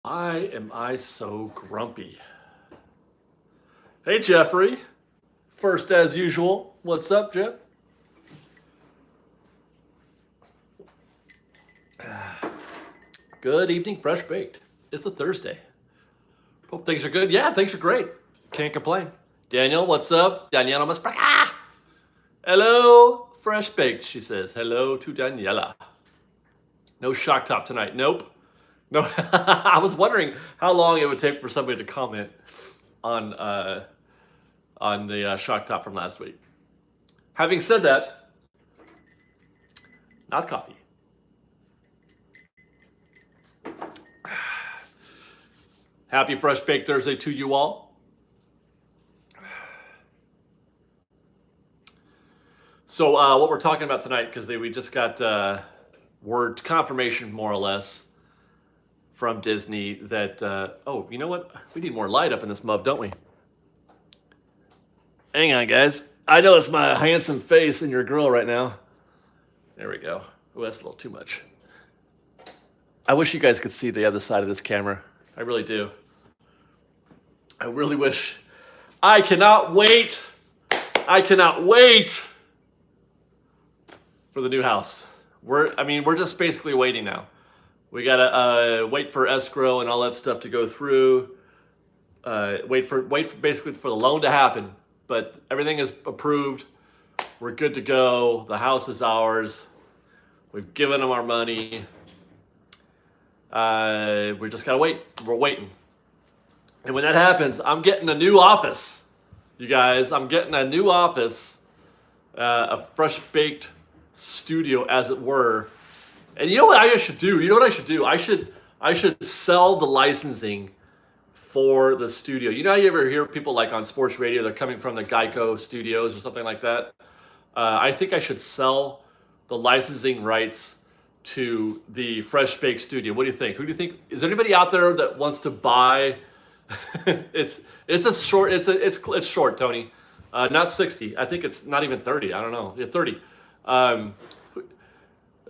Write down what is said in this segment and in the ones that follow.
Why am I so grumpy? Hey, Jeffrey. First, as usual. What's up, Jeff? Good evening, Fresh Baked. It's a Thursday. Hope things are good. Yeah, things are great. Can't complain. Daniel, what's up? Daniela Maspraka. Hello, Fresh Baked, she says. Hello to Daniela. No shock top tonight. Nope. No, I was wondering how long it would take for somebody to comment on the shock top from last week. Having said that, not coffee. Happy Fresh Baked Thursday to you all. So what we're talking about tonight, because we just got word confirmation, more or less, from Disney that, oh, you know what? We need more light up in this mug, don't we? Hang on, guys. I know it's my handsome face in your grill right now. There we go. Oh, that's a little too much. I wish you guys could see the other side of this camera. I really do. I really wish. I cannot wait. I cannot wait for the new house. We're just basically waiting now. We gotta wait for escrow and all that stuff to go through. Wait for basically for the loan to happen. But everything is approved. We're good to go. The house is ours. We've given them our money. We just gotta wait. We're waiting. And when that happens, I'm getting a new office. You guys, I'm getting a new office. A fresh baked studio, as it were. And you know what I should do? You know what I should do? I should sell the licensing for the studio. You know how you ever hear people like on sports radio, they're coming from the Geico studios or something like that? I think I should sell the licensing rights to the Fresh Baked Studio. What do you think? Who do you think? Is there anybody out there that wants to buy? it's short, Tony. Not 60. I think it's not even 30. I don't know. Yeah, 30.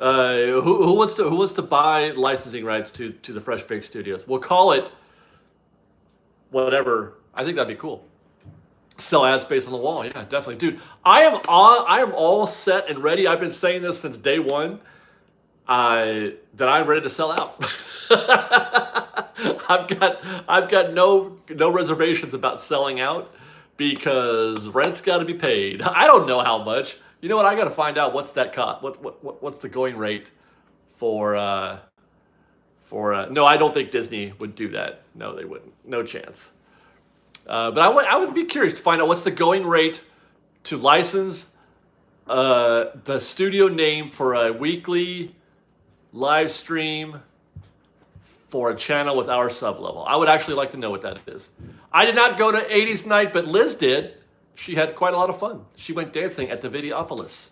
Who wants to buy licensing rights to the Fresh Baked Studios? We'll call it whatever. I think that'd be cool. Sell ad space on the wall. Yeah, definitely, dude. I am all set and ready. I've been saying this since day one. That I'm ready to sell out. I've got no reservations about selling out because rent's got to be paid. I don't know how much. You know what? I got to find out what's that cost. What's the going rate for no, I don't think Disney would do that. No, they wouldn't. No chance. But I would be curious to find out what's the going rate to license the studio name for a weekly live stream for a channel with our sub level. I would actually like to know what that is. I did not go to 80s night, but Liz did. She had quite a lot of fun. She went dancing at the Videopolis.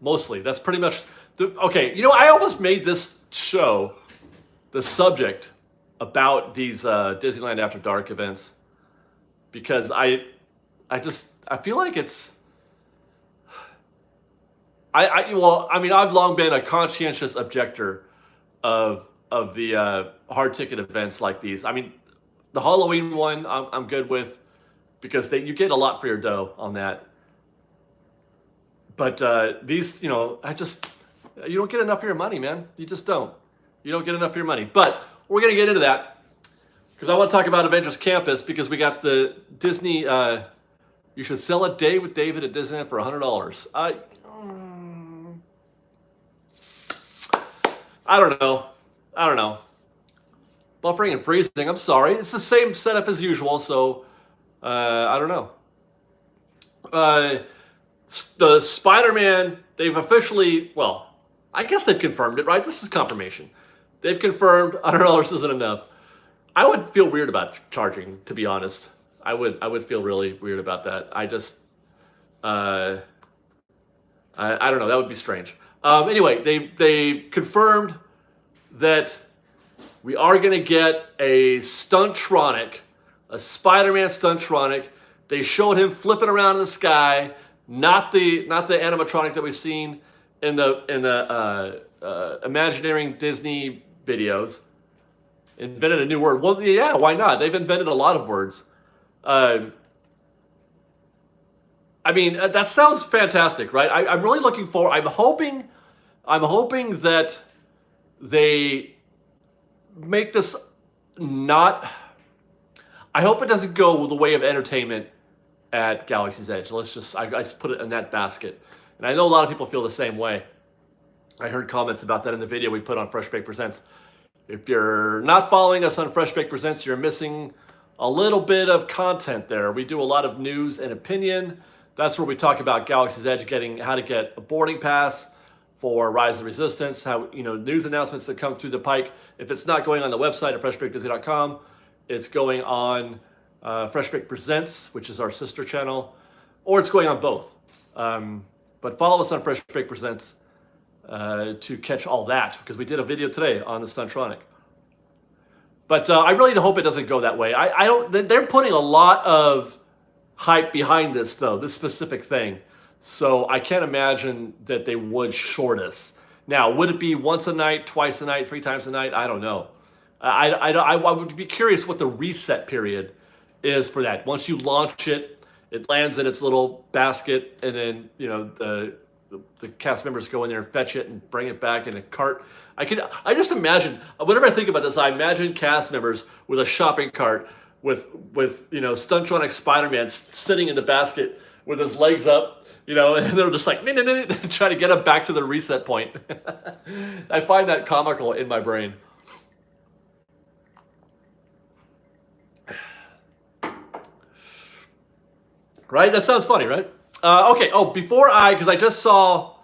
Mostly. That's pretty much okay, you know, I almost made this show the subject about these Disneyland After Dark events because I feel like it's I've long been a conscientious objector of the hard ticket events like these. I mean, the Halloween one I'm good with because you get a lot for your dough on that. But these, you know, you don't get enough for your money, man. You just don't. You don't get enough for your money. But we're gonna get into that because I want to talk about Avengers Campus because we got the Disney. You should sell a day with David at Disneyland for $100. I don't know. Buffering and freezing. I'm sorry. It's the same setup as usual. So I don't know. The Spider-Man. They've officially. Well, I guess they've confirmed it, right? This is confirmation. They've confirmed $100 isn't enough. I would feel weird about charging, to be honest. I would feel really weird about that. I don't know. That would be strange. Anyway, they confirmed that we are going to get a Stuntronic, a Spider-Man Stuntronic. They showed him flipping around in the sky, not the animatronic that we've seen in the Imagineering Disney videos. Invented a new word. Well, yeah, why not? They've invented a lot of words. I mean, that sounds fantastic, right? I'm really looking forward. I'm hoping that they make this not. I hope it doesn't go the way of entertainment at Galaxy's Edge. I just put it in that basket. And I know a lot of people feel the same way. I heard comments about that in the video we put on Fresh Baked Presents. If you're not following us on Fresh Baked Presents, you're missing a little bit of content there. We do a lot of news and opinion. That's where we talk about Galaxy's Edge, how to get a boarding pass for Rise of the Resistance, news announcements that come through the pike. If it's not going on the website at freshbakedtv.com, it's going on Fresh Baked Presents, which is our sister channel, or it's going on both. But follow us on Fresh Baked Presents to catch all that, because we did a video today on the Stuntronic. But I really hope it doesn't go that way. They're putting a lot of hype behind this, though, this specific thing. So I can't imagine that they would short us. Now, would it be once a night, twice a night, 3 times a night? I don't know. I would be curious what the reset period is for that. Once you launch it, it lands in its little basket, and then the cast members go in there and fetch it and bring it back in a cart. I just imagine, whenever I think about this, I imagine cast members with a shopping cart with Stuntronic Spider-Man sitting in the basket with his legs up, and they're just like trying to get him back to the reset point. I find that comical in my brain. Right? That sounds funny, right? Okay. Oh, because I just saw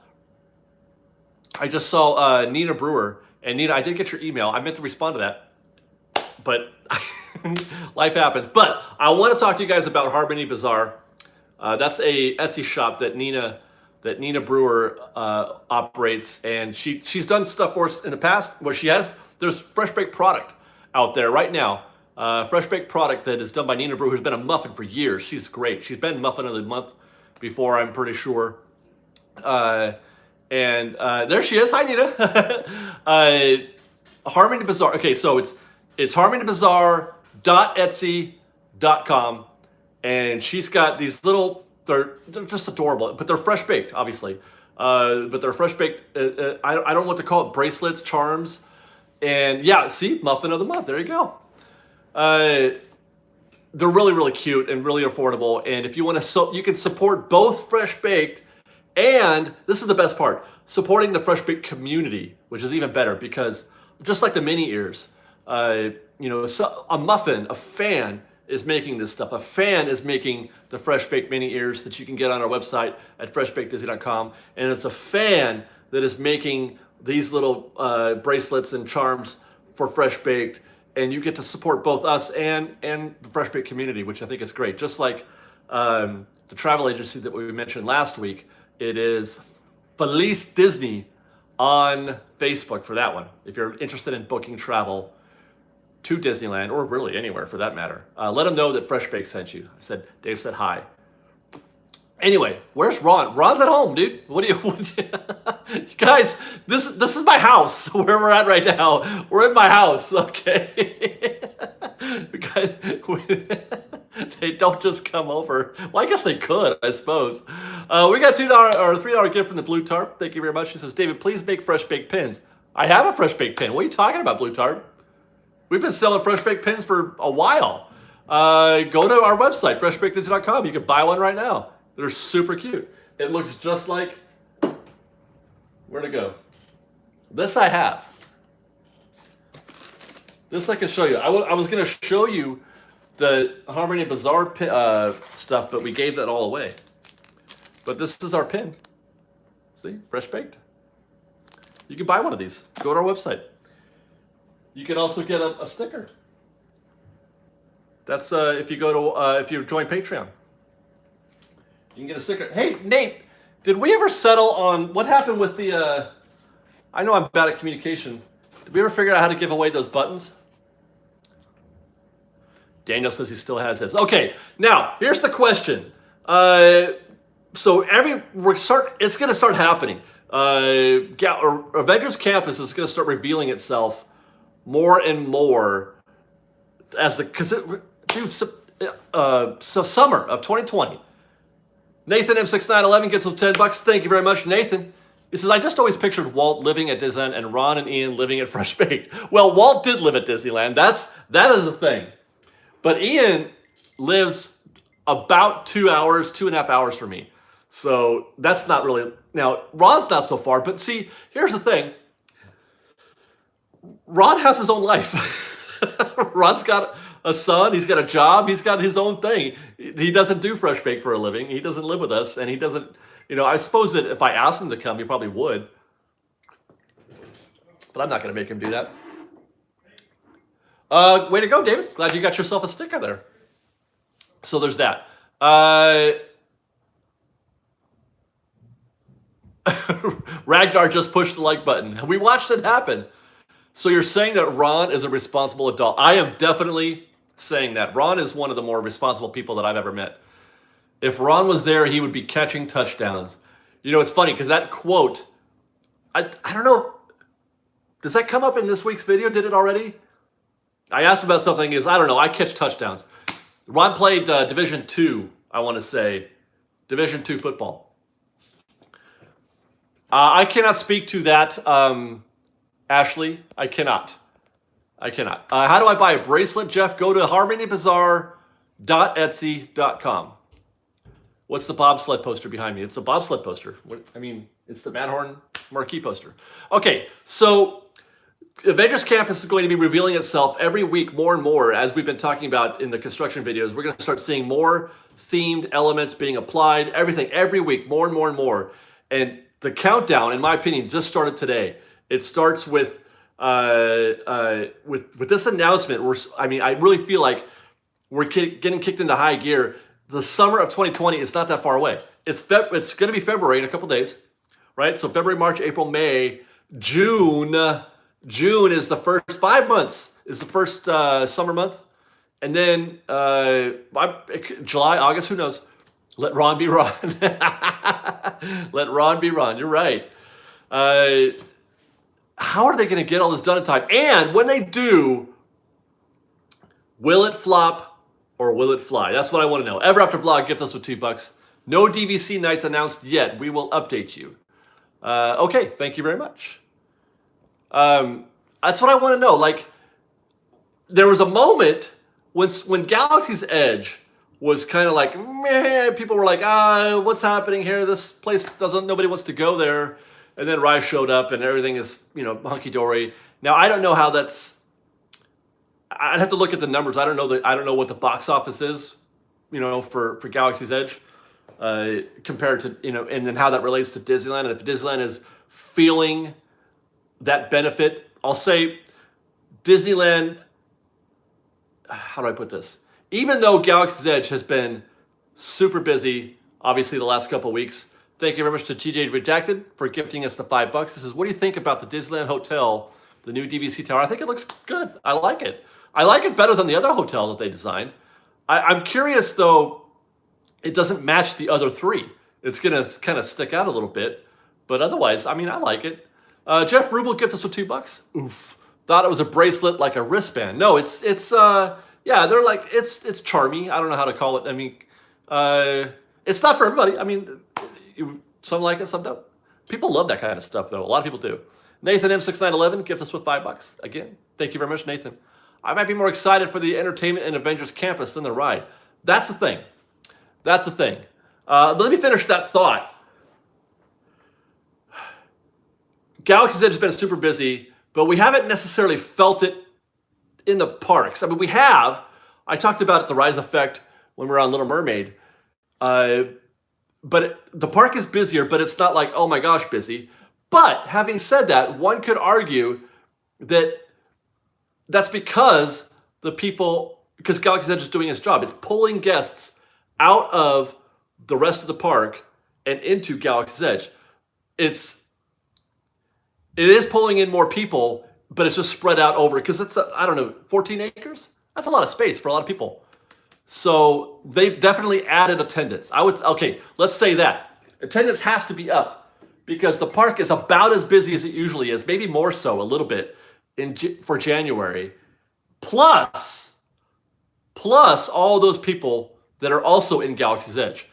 Nina Brewer, and Nina, I did get your email. I meant to respond to that, but life happens. But I want to talk to you guys about Harmony Bazaar. That's a Etsy shop that Nina Brewer operates, and she's done stuff for us in the past. There's fresh baked product out there right now. Fresh baked product that is done by Nina Brewer, who's been a muffin for years. She's great. She's been Muffin of the Month before, I'm pretty sure. And there she is. Hi, Nina. Harmony Bazaar. Okay, so it's harmonybazaar.etsy.com, and she's got these little. They're just adorable, but they're fresh baked, obviously. But they're fresh baked. I don't know what to call it. Bracelets, charms, and yeah. See, Muffin of the Month. There you go. They're really, really cute and really affordable. And if you want to, you can support both Fresh Baked, and this is the best part, supporting the Fresh Baked community, which is even better, because just like the mini ears, a fan is making this stuff. A fan is making the Fresh Baked mini ears that you can get on our website at freshbakedtv.com, and it's a fan that is making these little bracelets and charms for Fresh Baked. And you get to support both us and the Fresh Baked community, which I think is great. Just like the travel agency that we mentioned last week, it is Felice Disney on Facebook for that one. If you're interested in booking travel to Disneyland, or really anywhere for that matter, let them know that Fresh Baked sent you. Dave said hi. Anyway, where's Ron? Ron's at home, dude. You guys, this is my house where we're at right now. We're in my house, okay? Because they don't just come over. Well, I guess they could, I suppose. We got $2 or $3 gift from the Blue Tarp. Thank you very much. She says, David, please make Fresh Baked pins. I have a Fresh Baked pin. What are you talking about, Blue Tarp? We've been selling Fresh Baked pins for a while. Go to our website, freshbakedtv.com. You can buy one right now. They're super cute. It looks just like, where'd it go? This I have. This I can show you. I was going to show you the Harmony Bazaar stuff, but we gave that all away. But this is our pin. See, Fresh Baked. You can buy one of these. Go to our website. You can also get a sticker. That's if you join Patreon. You can get a sticker. Hey, Nate, did we ever settle on what happened with the, I know I'm bad at communication. Did we ever figure out how to give away those buttons? Daniel says he still has his. Okay, now, here's the question. It's going to start happening. Avengers Campus is going to start revealing itself more and more as the because dude, so summer of 2020. Nathan M6911 gets us $10. Thank you very much, Nathan. He says, I just always pictured Walt living at Disneyland and Ron and Ian living at Fresh Baked. Well, Walt did live at Disneyland. That is a thing. But Ian lives about 2.5 hours from me. So that's not really, now Ron's not so far, but see, here's the thing. Ron has his own life. Ron's got a son, he's got a job, he's got his own thing. He doesn't do Fresh Bake for a living. He doesn't live with us, and he doesn't, I suppose that if I asked him to come, he probably would. But I'm not going to make him do that. Way to go, David. Glad you got yourself a sticker there. So there's that. Ragnar just pushed the like button. We watched it happen. So you're saying that Ron is a responsible adult. I am definitely saying that. Ron is one of the more responsible people that I've ever met. If Ron was there, he would be catching touchdowns. It's funny because that quote, I don't know. Does that come up in this week's video? Did it already? I asked about something I don't know. I catch touchdowns. Ron played Division II, I want to say. Division II football. I cannot speak to that, Ashley. I cannot. How do I buy a bracelet, Jeff? Go to harmonybazaar.etsy.com. What's the bobsled poster behind me? It's a bobsled poster. It's the Madhorn marquee poster. Okay, so Avengers Campus is going to be revealing itself every week more and more, as we've been talking about in the construction videos. We're going to start seeing more themed elements being applied, everything, every week, more and more and more. And the countdown, in my opinion, just started today. It starts with this announcement. I really feel like we're getting kicked into high gear. The summer of 2020 is not that far away. It's going to be February in a couple days, right? So February, March, April, May, June. June is the first 5 months. Is the first summer month, and then July, August. Who knows? Let Ron be Ron. Let Ron be Ron. You're right. How are they going to get all this done in time? And when they do, will it flop or will it fly? That's what I want to know. Ever After Vlog, gift us with $2. No DVC nights announced yet. We will update you. Okay, thank you very much. That's what I want to know. Like, there was a moment when Galaxy's Edge was kind of like, meh, people were like, what's happening here? This place nobody wants to go there. And then Rise showed up and everything is, hunky-dory. Now, I don't know how I'd have to look at the numbers. I don't know what the box office is, for Galaxy's Edge, compared to, and then how that relates to Disneyland. And if Disneyland is feeling that benefit, I'll say Disneyland, how do I put this? Even though Galaxy's Edge has been super busy, obviously the last couple of weeks, thank you very much to TJ Redacted for gifting us the $5. This is, what do you think about the Disneyland Hotel, the new DVC tower? I think it looks good. I like it. I like it better than the other hotel that they designed. I'm curious, though, it doesn't match the other three. It's going to kind of stick out a little bit. But otherwise, I like it. Jeff Rubel gifts us with $2. Oof. Thought it was a bracelet like a wristband. No, it's they're like, it's charmy. I don't know how to call it. It's not for everybody. Some like it, some don't. People love that kind of stuff, though. A lot of people do. Nathan M6911 gifts us with $5. Again, thank you very much, Nathan. I might be more excited for the entertainment in Avengers Campus than the ride. That's the thing. But let me finish that thought. Galaxy's Edge has been super busy, but we haven't necessarily felt it in the parks. We have. I talked about the Rise Effect when we were on Little Mermaid. But the park is busier, but it's not like, oh my gosh, busy. But having said that, one could argue that that's because Galaxy's Edge is doing its job. It's pulling guests out of the rest of the park and into Galaxy's Edge. It is pulling in more people, but it's just spread out over, because it's, 14 acres? That's a lot of space for a lot of people. So they've definitely added attendance. Let's say that. Attendance has to be up because the park is about as busy as it usually is, maybe more so a little bit for January. Plus, plus all those people that are also in Galaxy's Edge.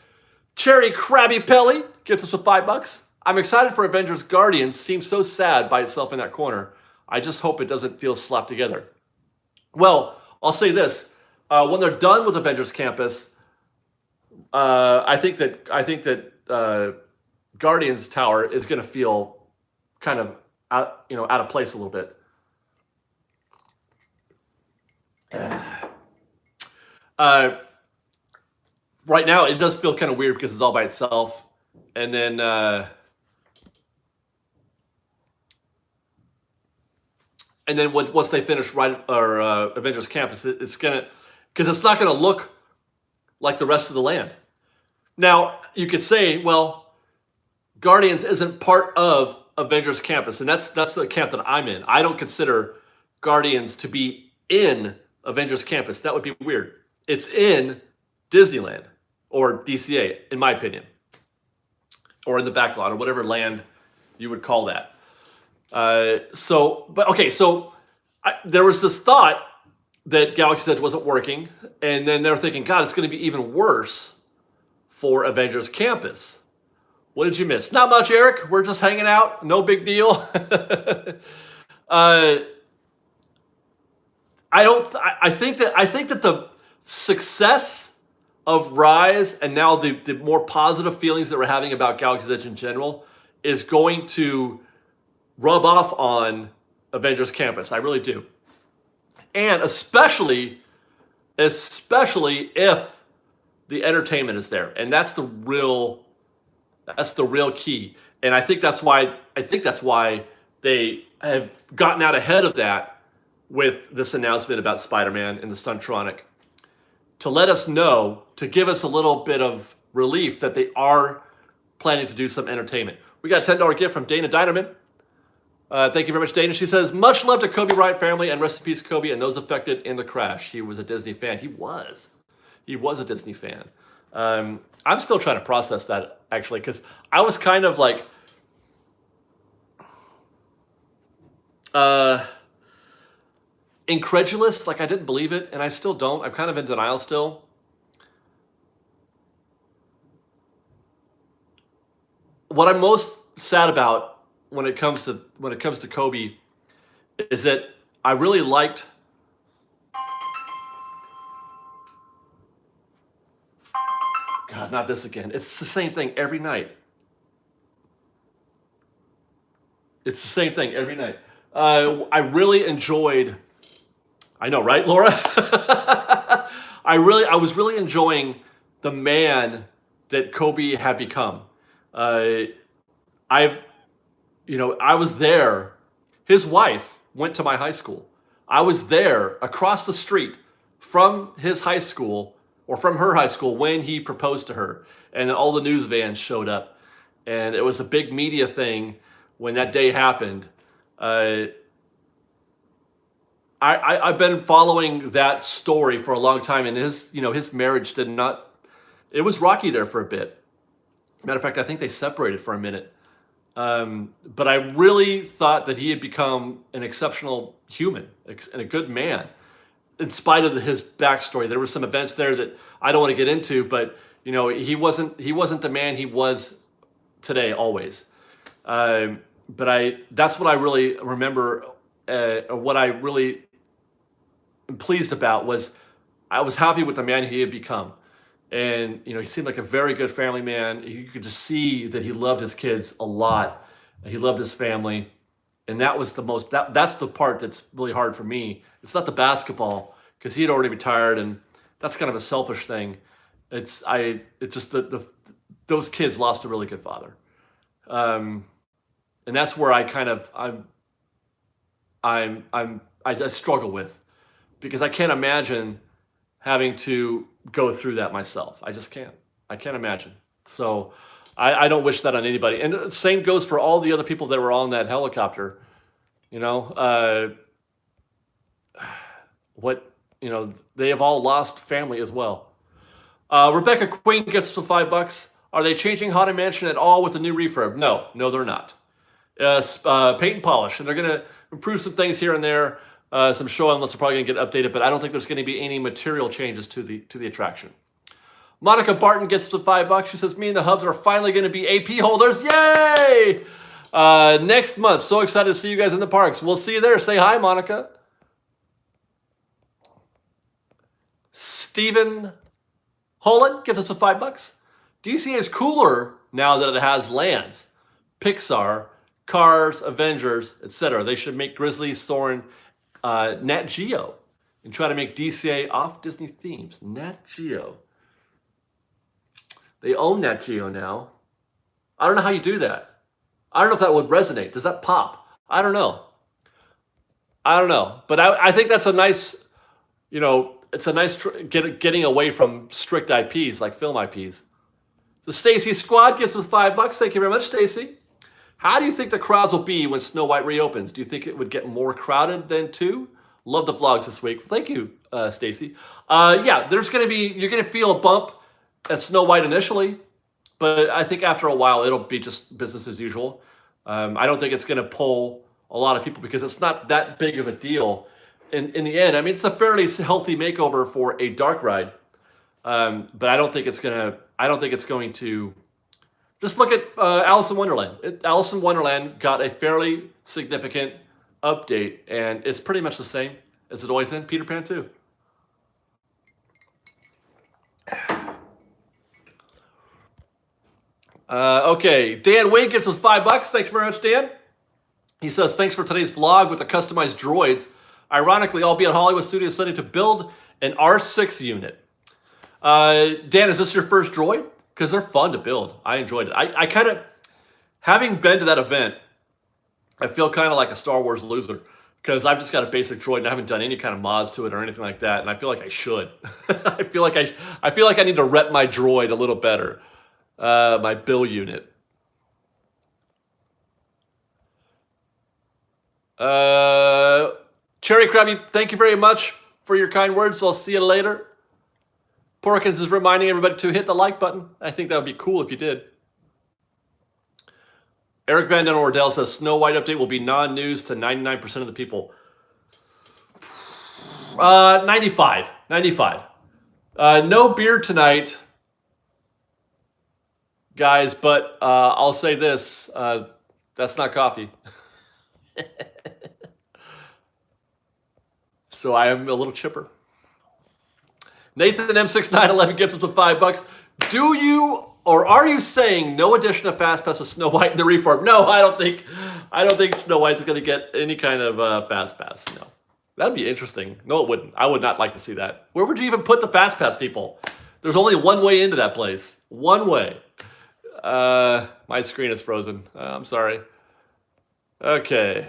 Cherry Krabby Pelly gets us with $5. I'm excited for Avengers Guardians. Seems so sad by itself in that corner. I just hope it doesn't feel slapped together. Well, I'll say this. When they're done with Avengers Campus, I think that Guardians Tower is going to feel kind of out of place a little bit. Right now, it does feel kind of weird because it's all by itself, and then once they finish Avengers Campus, it's gonna, because it's not gonna look like the rest of the land. Now you could say, well, Guardians isn't part of Avengers Campus, and that's the camp that I'm in. I don't consider Guardians to be in Avengers Campus. That would be weird. It's in Disneyland or DCA, in my opinion, or in the back lot, or whatever land you would call that. So there was this thought that Galaxy's Edge wasn't working, and then they're thinking, God, it's going to be even worse for Avengers Campus. What did you miss? Not much, Eric. We're just hanging out. No big deal. I think that the success of Rise and now the more positive feelings that we're having about Galaxy's Edge in general is going to rub off on Avengers Campus. I really do. And especially if the entertainment is there. And that's the real key. And I think that's why they have gotten out ahead of that with this announcement about Spider-Man and the Stuntronic, to let us know, to give us a little bit of relief that they are planning to do some entertainment. We got a $10 gift from Dana Dynaman. Thank you very much, Dana. She says, much love to Kobe Bryant family and rest in peace, Kobe, and those affected in the crash. He was a Disney fan. He was a Disney fan. I'm still trying to process that, actually, because I was kind of like, incredulous. Like, I didn't believe it, and I still don't. I'm kind of in denial still. What I'm most sad about when it comes to Kobe is that I really liked God, not this again. It's the same thing every night. It's the same thing every night. I really enjoyed, I know, right, Laura? I was really enjoying the man that Kobe had become. I was there. His wife went to my high school. I was there across the street from his high school, or from her high school, when he proposed to her. And all the news vans showed up. And it was a big media thing when that day happened. I've been following that story for a long time, and his marriage it was rocky there for a bit. Matter of fact, I think they separated for a minute. But I really thought that he had become an exceptional human and a good man, in spite of his backstory. There were some events there that I don't want to get into, but he wasn't the man he was today always. But that's what I really remember, or what I really am pleased about was I was happy with the man he had become. And, he seemed like a very good family man. You could just see that he loved his kids a lot. He loved his family. And that was that's the part that's really hard for me. It's not the basketball, because he had already retired, and that's kind of a selfish thing. Those kids lost a really good father. And that's where I struggle with, because I can't imagine having to go through that myself. I just can't. I can't imagine. So I don't wish that on anybody. And the same goes for all the other people that were on that helicopter. They have all lost family as well. Rebecca Queen gets to $5. Are they changing Haunted Mansion at all with a new refurb? No, they're not. Paint and polish, and they're going to improve some things here and there. Some show elements are probably going to get updated, but I don't think there's going to be any material changes to the attraction. Monica Barton gets the $5. She says, me and the Hubs are finally going to be AP holders. Yay! Next month. So excited to see you guys in the parks. We'll see you there. Say hi, Monica. Stephen Holland gives us the $5. DC is cooler now that it has lands. Pixar, Cars, Avengers, etc. They should make Grizzly, Soarin', Nat Geo, and try to make DCA off Disney themes. Nat Geo. They own Nat Geo now. I don't know how you do that. I don't know if that would resonate. Does that pop? I don't know. But I think that's a nice, it's a nice getting away from strict IPs like film IPs. The Stacy Squad gets with $5. Thank you very much, Stacy. How do you think the crowds will be when Snow White reopens? Do you think it would get more crowded than 2? Love the vlogs this week. Thank you, Stacy. Yeah, you're going to feel a bump at Snow White initially, but I think after a while it'll be just business as usual. I don't think it's going to pull a lot of people because it's not that big of a deal in the end. I mean, it's a fairly healthy makeover for a dark ride, but I don't think it's going to. Just look at Alice in Wonderland. Alice in Wonderland got a fairly significant update, and it's pretty much the same as it always been. Peter Pan 2. Okay, Dan Wayne gives us $5. Thanks very much, Dan. He says, thanks for today's vlog with the customized droids. Ironically, I'll be at Hollywood Studios Study to build an R6 unit. Dan, is this your first droid? Because they're fun to build. I enjoyed it. I kind of, having been to that event, I feel kind of like a Star Wars loser because I've just got a basic droid and I haven't done any kind of mods to it or anything like that, and I feel like I should. I feel like I need to rep my droid a little better. My bill unit. Cherry Krabby, thank you very much for your kind words. I'll see you later. Porkins is reminding everybody to hit the like button. I think that would be cool if you did. Eric Van Den Ordell says Snow White update will be non-news to 99% of the people. 95. No beer tonight, guys, but I'll say this. That's not coffee. So I am a little chipper. Nathan M6911 gets us to $5. Do you or are you saying no addition of Fast Pass to Snow White in the reform? No, I don't think Snow White's going to get any kind of Fast Pass. No, that'd be interesting. No, it wouldn't. I would not like to see that. Where would you even put the Fast Pass people? There's only one way into that place. One way. My screen is frozen. I'm sorry. Okay.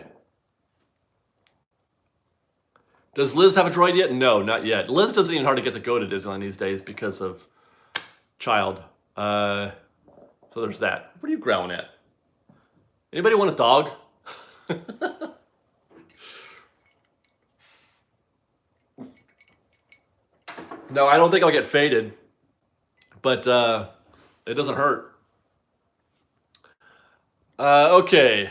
Does Liz have a droid yet? No, not yet. Liz doesn't even hardly get to go to Disneyland these days because of child. So there's that. What are you growling at? Anybody want a dog? No, I don't think I'll get faded, but it doesn't hurt. Okay.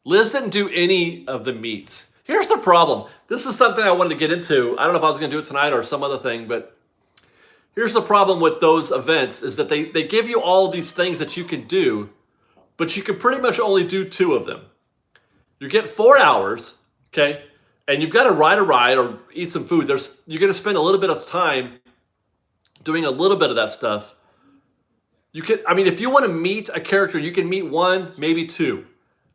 Liz didn't do any of the meats. Here's the problem. This is something I wanted to get into. I don't know if I was going to do it tonight or some other thing, but here's the problem with those events is that they give you all these things that you can do, but you can pretty much only do 2 of them. You get 4 hours, okay, and you've got to ride a ride or eat some food. You're going to spend a little bit of time doing a little bit of that stuff. If you want to meet a character, you can meet 1, maybe 2,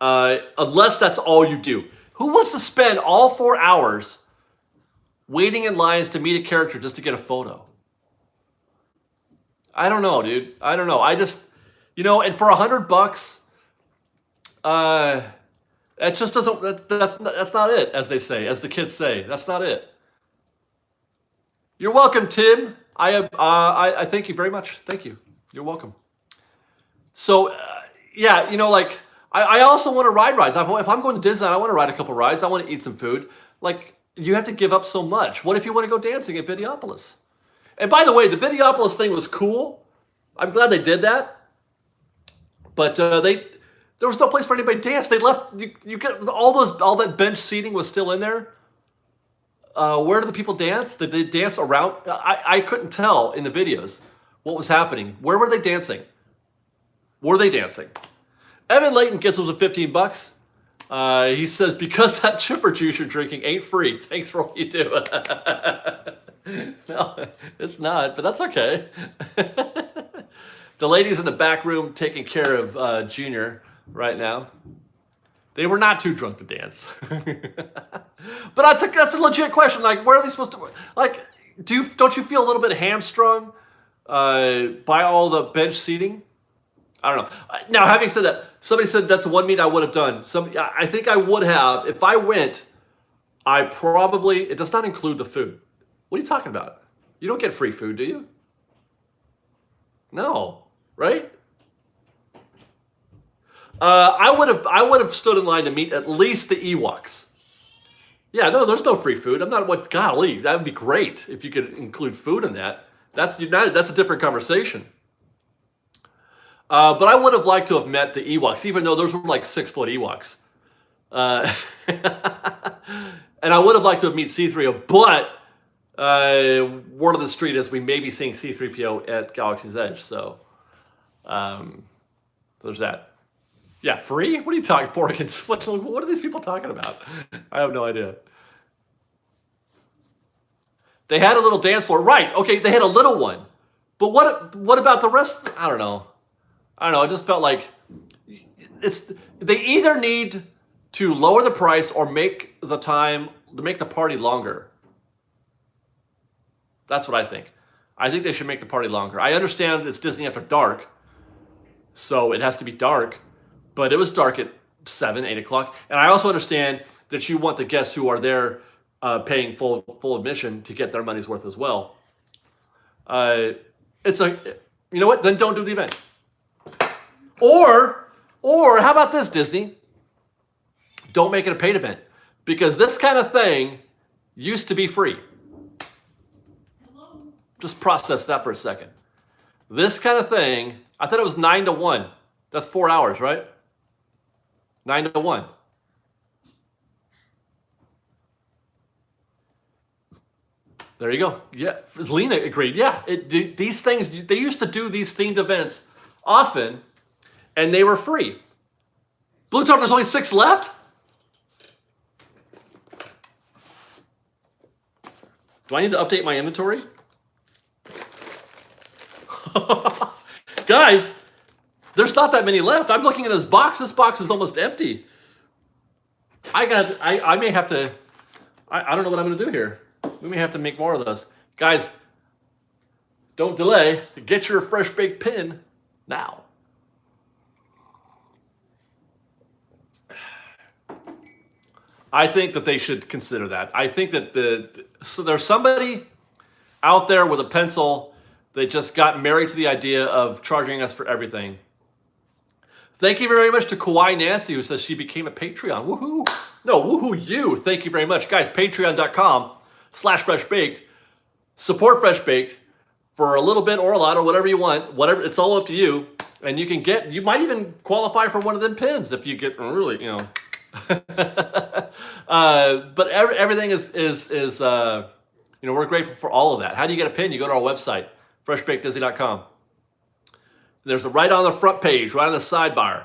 unless that's all you do. Who wants to spend all 4 hours waiting in lines to meet a character just to get a photo? I don't know, dude. I don't know. I just, and for $100, it just doesn't. That's not it, as they say, as the kids say. That's not it. You're welcome, Tim. I thank you very much. Thank you. You're welcome. So, yeah, I also want to ride rides. If I'm going to Disney, I want to ride a couple rides. I want to eat some food. You have to give up so much. What if you want to go dancing at Videopolis? And by the way, the Videopolis thing was cool. I'm glad they did that. But There was no place for anybody to dance. They left. You get all that bench seating was still in there. Where did the people dance? Did they dance around? I couldn't tell in the videos what was happening. Where were they dancing? Were they dancing? Evan Layton gets us a $15. He says, because that chipper juice you're drinking ain't free. Thanks for what you do. No, it's not, but that's okay. The ladies in the back room taking care of Junior right now. They were not too drunk to dance. But that's a legit question. Like, where are they supposed to, like, don't you feel a little bit hamstrung by all the bench seating? I don't know. Now, having said that, somebody said that's the one meet I would have done. I think I would have. If I went, it does not include the food. What are you talking about? You don't get free food, do you? No, right? I would have stood in line to meet at least the Ewoks. Yeah, no, there's no free food. I'm not, golly, that would be great if you could include food in that. That's a different conversation. But I would have liked to have met the Ewoks, even though those were like 6-foot Ewoks. And I would have liked to have met C-3PO, but word of the street is we may be seeing C-3PO at Galaxy's Edge. So there's that. Yeah, free? What are you talking, Porkins? What are these people talking about? I have no idea. They had a little dance floor. Right, okay, they had a little one. But what about the rest? I don't know. I just felt like they either need to lower the price or make the party longer. That's what I think. I think they should make the party longer. I understand it's Disney After Dark, so it has to be dark, but it was dark at 7, 8 o'clock. And I also understand that you want the guests who are there paying full admission to get their money's worth as well. You know what? Then don't do the event. Or how about this, Disney? Don't make it a paid event, because this kind of thing used to be free. Just process that for a second. This kind of thing, I thought it was 9 to 1. That's 4 hours, right? 9 to 1. There you go. Yeah, Lena agreed. Yeah, these things, they used to do these themed events often, and they were free. Blue Talk, there's only 6 left? Do I need to update my inventory? Guys, there's not that many left. I'm looking at this box. This box is almost empty. I may have to, I don't know what I'm going to do here. We may have to make more of those. Guys, don't delay. Get your fresh baked pin now. I think that they should consider that. I think that so there's somebody out there with a pencil that just got married to the idea of charging us for everything. Thank you very much to Kawaii Nancy, who says she became a Patreon. Woohoo! No, woohoo you! Thank you very much. Guys, patreon.com/freshbaked. Support Fresh Baked for a little bit or a lot or whatever you want. Whatever, it's all up to you. And you might even qualify for one of them pins if you get really, but everything is we're grateful for all of that. How do you get a pin? You go to our website, freshbakedisney.com. There's right on the front page, right on the sidebar.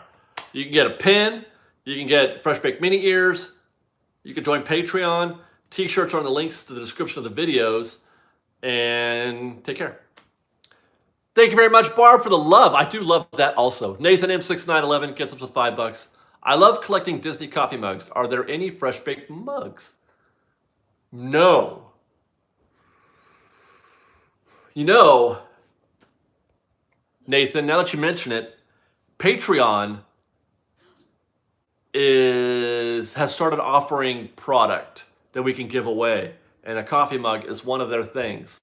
You can get a pin. You can get Fresh Baked Mini Ears. You can join Patreon. T-shirts are in the links to the description of the videos. And take care. Thank you very much, Barb, for the love. I do love that also. Nathan M6911 gets up to $5. I love collecting Disney coffee mugs. Are there any Fresh Baked mugs? No. Nathan, now that you mention it, Patreon has started offering product that we can give away, and a coffee mug is one of their things.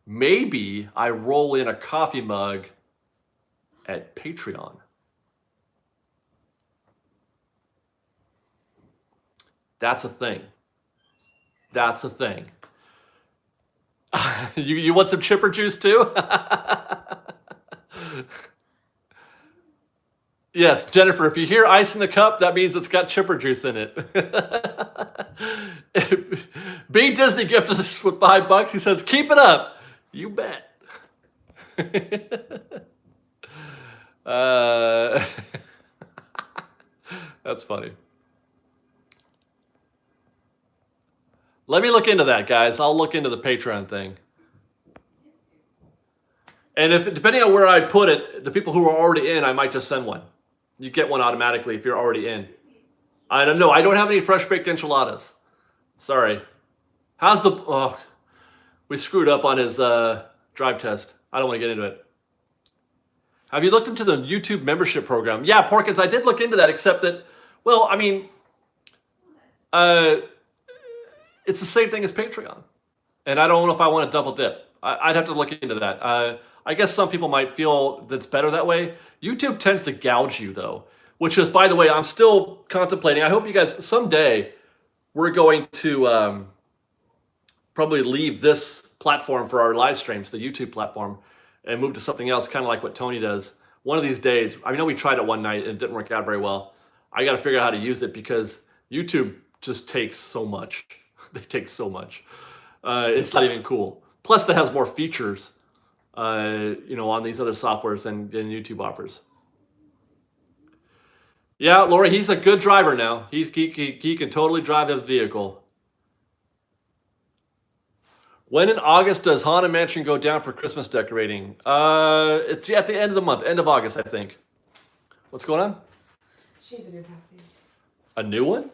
Maybe I roll in a coffee mug at Patreon. That's a thing. That's a thing. You want some chipper juice too? Yes, Jennifer, if you hear ice in the cup, that means it's got chipper juice in it. B Disney gifted us with $5. He says, keep it up. You bet. uh, that's funny. Let me look into that, guys. I'll look into the Patreon thing. And if depending on where I put it, the people who are already in, I might just send one. You get one automatically if you're already in. I don't know. I don't have any fresh baked enchiladas. Sorry. How's the... Oh, we screwed up on his drive test. I don't want to get into it. Have you looked into the YouTube membership program? Yeah, Porkins, I did look into that, except that, well, I mean, it's the same thing as Patreon. And I don't know if I want to double dip. I'd have to look into that. I guess some people might feel that's better that way. YouTube tends to gouge you, though, which is, by the way, I'm still contemplating. I hope you guys, someday, we're going to probably leave this platform for our live streams, the YouTube platform, and move to something else, kind of like what Tony does. One of these days, I know we tried it one night and it didn't work out very well. I got to figure out how to use it because YouTube just takes so much. They take so much. It's not even cool. Plus, it has more features, on these other softwares than YouTube offers. Yeah, Lori, he's a good driver now. He can totally drive his vehicle. When in August does Haunted Mansion go down for Christmas decorating? It's at the end of the month, end of August, I think. What's going on? She needs a new passage. A new one?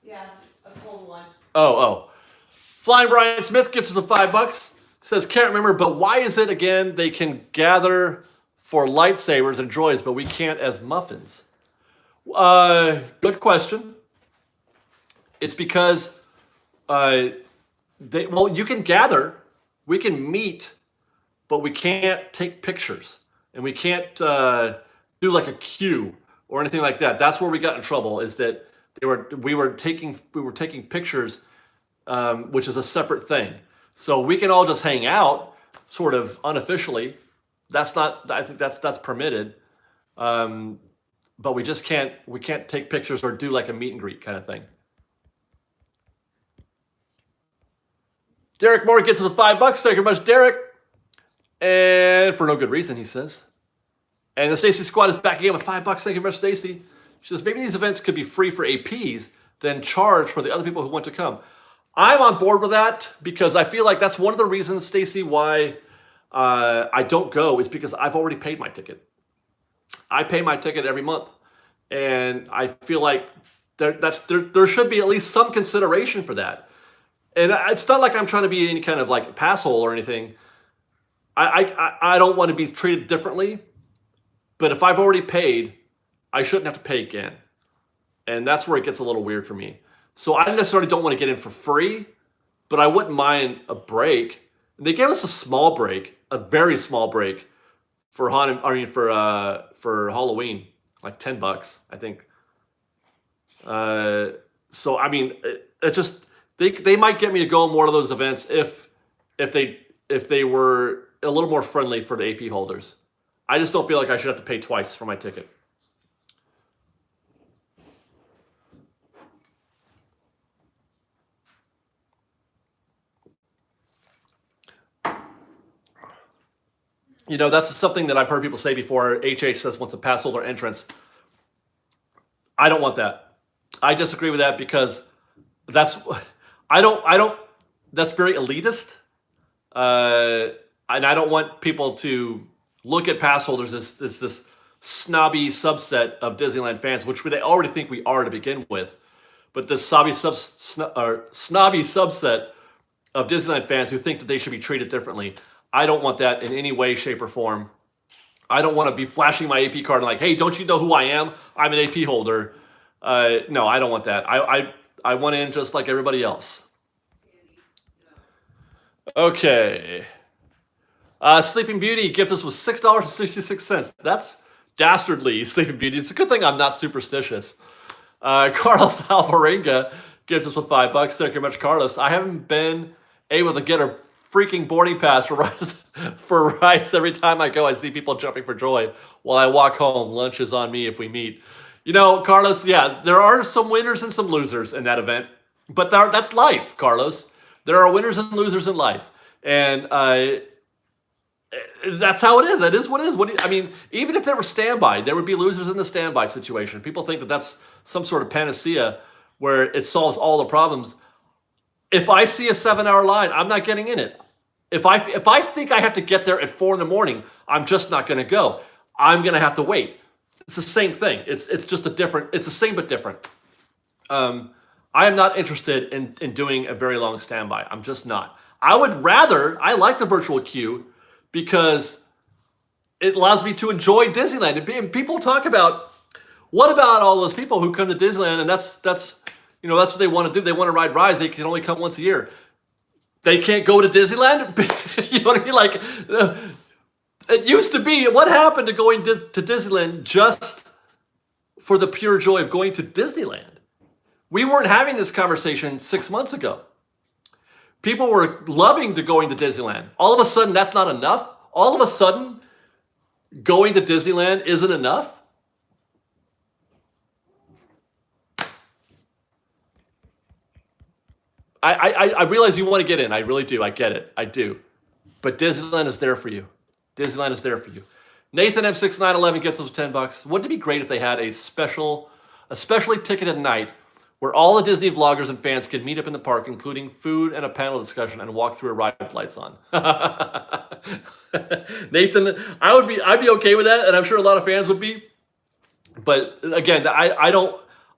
Yeah, a cold one. Oh. Flying Brian Smith gets to the $5. Says, can't remember, but why is it again they can gather for lightsabers and droids, but we can't as muffins? Good question. It's because you can gather, we can meet, but we can't take pictures, and we can't do like a queue or anything like that. That's where we got in trouble. Is that we were taking pictures, which is a separate thing. So we can all just hang out, sort of unofficially. That's not. I think that's permitted, but we just can't. We can't take pictures or do like a meet and greet kind of thing. Derek Moore gets to the $5. Thank you very much, Derek. And for no good reason, he says. And the Stacy Squad is back again with $5. Thank you very much, Stacy. She says, maybe these events could be free for APs, then charge for the other people who want to come. I'm on board with that because I feel like that's one of the reasons, Stacy, why I don't go is because I've already paid my ticket. I pay my ticket every month. And I feel like there should be at least some consideration for that. And it's not like I'm trying to be any kind of like passhole or anything. I don't want to be treated differently. But if I've already paid, I shouldn't have to pay again. And that's where it gets a little weird for me. So I necessarily don't want to get in for free, but I wouldn't mind a break. And they gave us a small break, a very small break for Halloween, like $10, I think. So I mean, it just they might get me to go to more of those events if they were a little more friendly for the AP holders. I just don't feel like I should have to pay twice for my ticket. That's something that I've heard people say before. HH says wants a pass holder entrance. I don't want that. I disagree with that because that's very elitist. And I don't want people to look at pass holders as this snobby subset of Disneyland fans, which they already think we are to begin with. But this snobby subset of Disneyland fans who think that they should be treated differently. I don't want that in any way, shape, or form. I don't want to be flashing my AP card and like, hey, don't you know who I am? I'm an AP holder. No, I don't want that. I want in just like everybody else. Okay. Sleeping Beauty gifted us with $6.66. That's dastardly, Sleeping Beauty. It's a good thing I'm not superstitious. Carlos Alvarenga gives us with $5. Thank you very much, Carlos. I haven't been able to get a freaking boarding pass for Rice every time I go. I see people jumping for joy while I walk home. Lunch is on me if we meet. You know, Carlos, yeah, there are some winners and some losers in that event, but that's life, Carlos. There are winners and losers in life, and that's how it is. It is what it is. I mean, even if there were standby, there would be losers in the standby situation. People think that that's some sort of panacea where it solves all the problems. If I see a 7-hour line, I'm not getting in it. If I think I have to get there at 4 a.m, I'm just not going to go. I'm going to have to wait. It's the same thing. It's just it's the same but different. I am not interested in doing a very long standby. I'm just not. I like the virtual queue because it allows me to enjoy Disneyland. And people talk about, what about all those people who come to Disneyland and that's what they want to do. They want to ride rides. They can only come once a year. They can't go to Disneyland? You know what I mean? Like, it used to be, what happened to going to Disneyland just for the pure joy of going to Disneyland? We weren't having this conversation 6 months ago. People were loving going to Disneyland. All of a sudden, that's not enough? All of a sudden, going to Disneyland isn't enough? I realize you want to get in. I really do. I get it. I do. But Disneyland is there for you. Disneyland is there for you. Nathan M6911 gets us $10. Wouldn't it be great if they had a specially ticketed night where all the Disney vloggers and fans could meet up in the park, including food and a panel discussion, and walk through a ride with lights on? Nathan, I'd be okay with that, and I'm sure a lot of fans would be. But again, I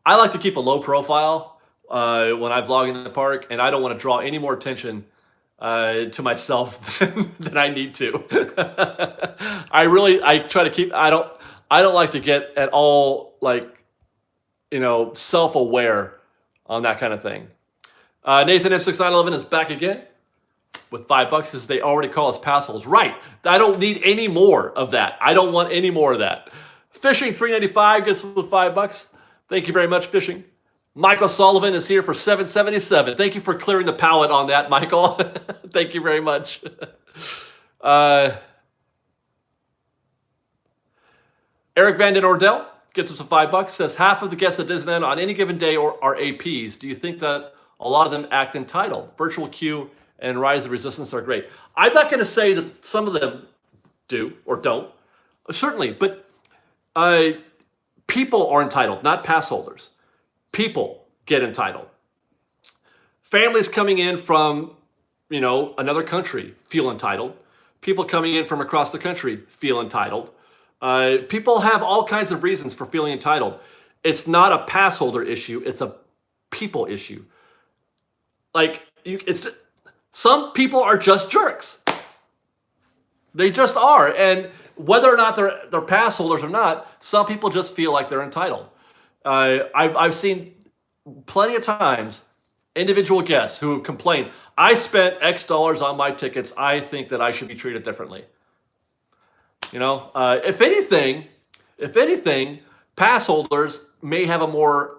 like to keep a low profile when I vlog in the park, and I don't want to draw any more attention to myself than I need to. I try to keep. I don't like to get at all self-aware on that kind of thing. Nathan M6911 is back again with $5. Says they already call us pass holders. Right. I don't need any more of that. I don't want any more of that. Fishing 395 gets with $5. Thank you very much, Fishing. Michael Sullivan is here for $7.77. Thank you for clearing the palate on that, Michael. Thank you very much. Eric Van Den Ordel gets us $5. Says half of the guests at Disneyland on any given day are APs. Do you think that a lot of them act entitled? Virtual Queue and Rise of Resistance are great. I'm not going to say that some of them do or don't. Certainly, but people are entitled, not pass holders. People get entitled. Families coming in from, another country feel entitled. People coming in from across the country feel entitled. People have all kinds of reasons for feeling entitled. It's not a pass holder issue. It's a people issue. Some people are just jerks. They just are. And whether or not they're pass holders or not, some people just feel like they're entitled. I've seen plenty of times individual guests who complain, I spent X dollars on my tickets. I think that I should be treated differently. If anything, pass holders may have a more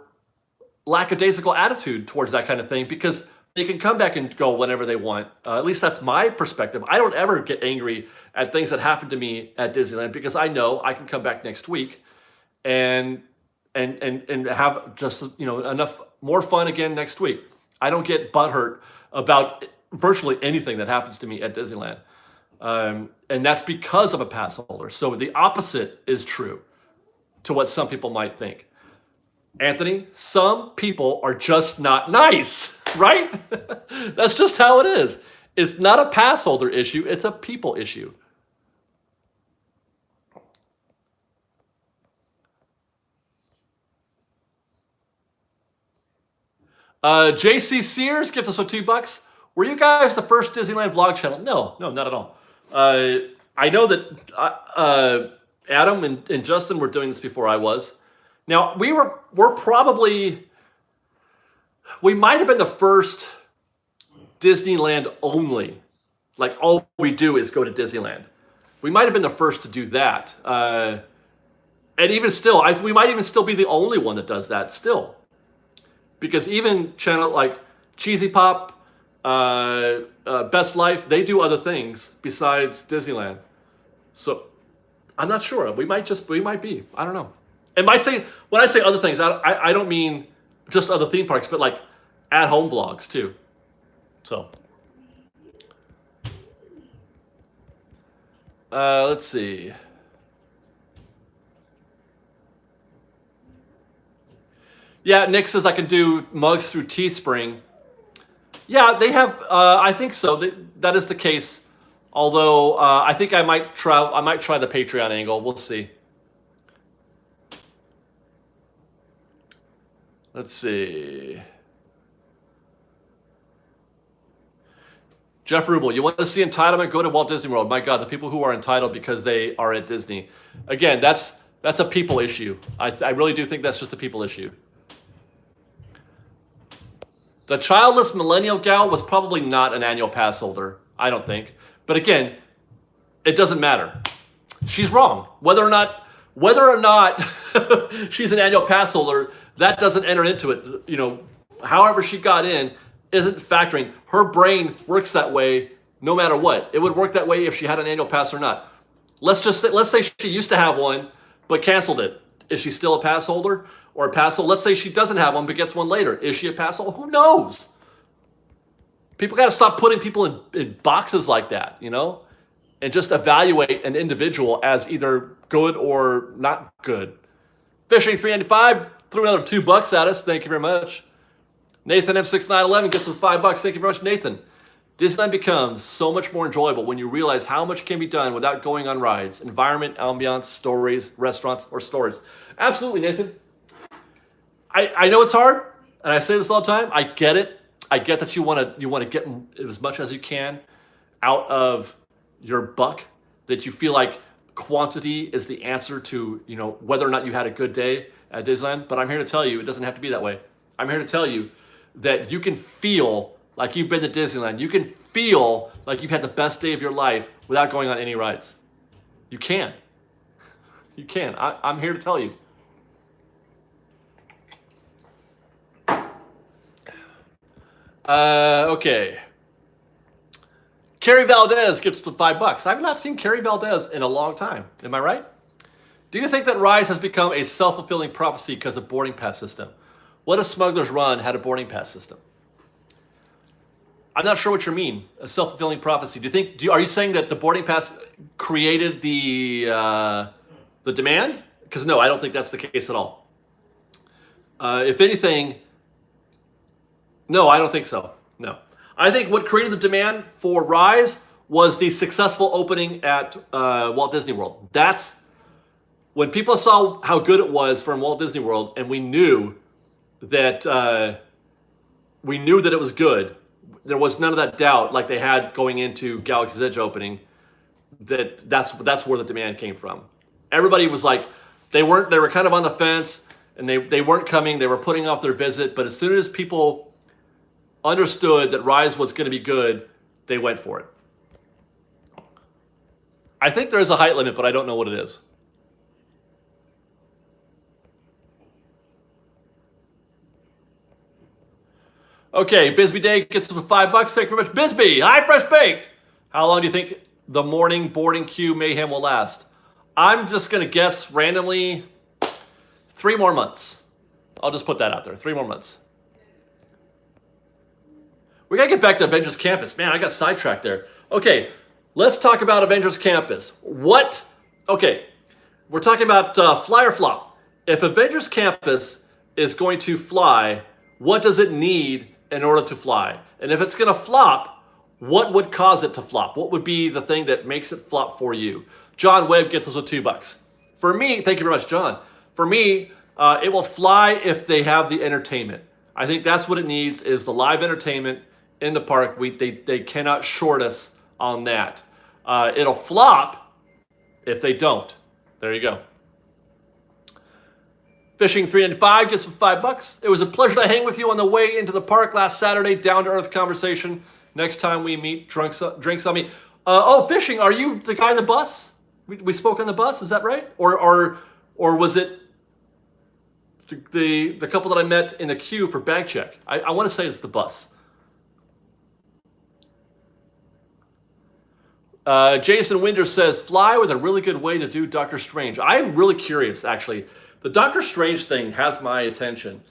lackadaisical attitude towards that kind of thing because they can come back and go whenever they want. At least that's my perspective. I don't ever get angry at things that happen to me at Disneyland because I know I can come back next week and have just enough more fun again next week. I don't get butthurt about virtually anything that happens to me at Disneyland. And that's because of a pass holder. So the opposite is true to what some people might think. Anthony, some people are just not nice, right? That's just how it is. It's not a pass holder issue. It's a people issue. JC Sears gives us $2. Were you guys the first Disneyland vlog channel? No, not at all. I know that Adam and Justin were doing this before I was. Now we might have been the first Disneyland only. Like all we do is go to Disneyland. We might have been the first to do that. And even still, we might even still be the only one that does that still. Because even channel like Cheesy Pop, Best Life, they do other things besides Disneyland. So I'm not sure. We might be. I don't know. And when I say other things, I don't mean just other theme parks, but like at home vlogs too. So let's see. Yeah, Nick says I can do mugs through Teespring. Yeah, they have. I think so. That is the case. Although I think I might try the Patreon angle. We'll see. Let's see. Jeff Rubel, you want to see entitlement? Go to Walt Disney World. My God, the people who are entitled because they are at Disney. Again, that's a people issue. I really do think that's just a people issue. The childless millennial gal was probably not an annual pass holder, I don't think. But again, it doesn't matter. She's wrong. Whether or not she's an annual pass holder, that doesn't enter into it. You know, however she got in isn't factoring. Her brain works that way no matter what. It would work that way if she had an annual pass or not. Let's say she used to have one but canceled it. Is she still a pass holder or a pass holder? Let's say she doesn't have one but gets one later. Is she a pass holder? Who knows? People got to stop putting people in boxes like that, you know, and just evaluate an individual as either good or not good. Fishing 395 threw another $2 at us. Thank you very much. Nathan M6911 gets some $5. Thank you very much, Nathan. Disneyland becomes so much more enjoyable when you realize how much can be done without going on rides. Environment, ambiance, stories, restaurants, or stores. Absolutely, Nathan. I know it's hard, and I say this all the time. I get it. I get that you want to get as much as you can out of your buck, that you feel like quantity is the answer to, you know, whether or not you had a good day at Disneyland. But I'm here to tell you it doesn't have to be that way. I'm here to tell you that you can feel like you've been to Disneyland. You can feel like you've had the best day of your life without going on any rides. You can. You can. I'm here to tell you. Okay. Carrie Valdez gets the $5. I've not seen Carrie Valdez in a long time. Am I right? Do you think that Rise has become a self-fulfilling prophecy because of boarding pass system? What if Smuggler's Run had a boarding pass system? I'm not sure what you mean. A self-fulfilling prophecy. Are you saying that the boarding pass created the demand? Because no, I don't think that's the case at all. If anything, no, I don't think so. No. I think what created the demand for Rise was the successful opening at Walt Disney World. That's when people saw how good it was from Walt Disney World, and we knew that it was good. There was none of that doubt like they had going into Galaxy's Edge opening. That's where the demand came from. Everybody was like, they were kind of on the fence, and they weren't coming. They were putting off their visit, but as soon as people understood that Rise was going to be good, they went for it. I think there is a height limit, but I don't know what it is. Okay, Bisbee Day gets us $5. Thank you very much, Bisbee. Hi, Fresh Baked. How long do you think the morning boarding queue mayhem will last? I'm just going to guess randomly 3 more months. I'll just put that out there. 3 more months. We got to get back to Avengers Campus. Man, I got sidetracked there. Okay, let's talk about Avengers Campus. Okay, we're talking about fly or flop. If Avengers Campus is going to fly, what does it need in order to fly? And if it's going to flop, what would cause it to flop? What would be the thing that makes it flop for you? John Webb gets us with $2. For me, thank you very much, John. For me, it will fly if they have the entertainment. I think that's what it needs, is the live entertainment in the park. They cannot short us on that. It'll flop if they don't. There you go. Fishing 305 gets some $5. It was a pleasure to hang with you on the way into the park last Saturday. Down to earth conversation. Next time we meet, drinks on me. Fishing, are you the guy on the bus? We spoke on the bus, is that right? Or was it the couple that I met in the queue for bag check? I want to say it's the bus. Jason Winder says, fly with a really good way to do Doctor Strange. I'm really curious, actually. The Doctor Strange thing has my attention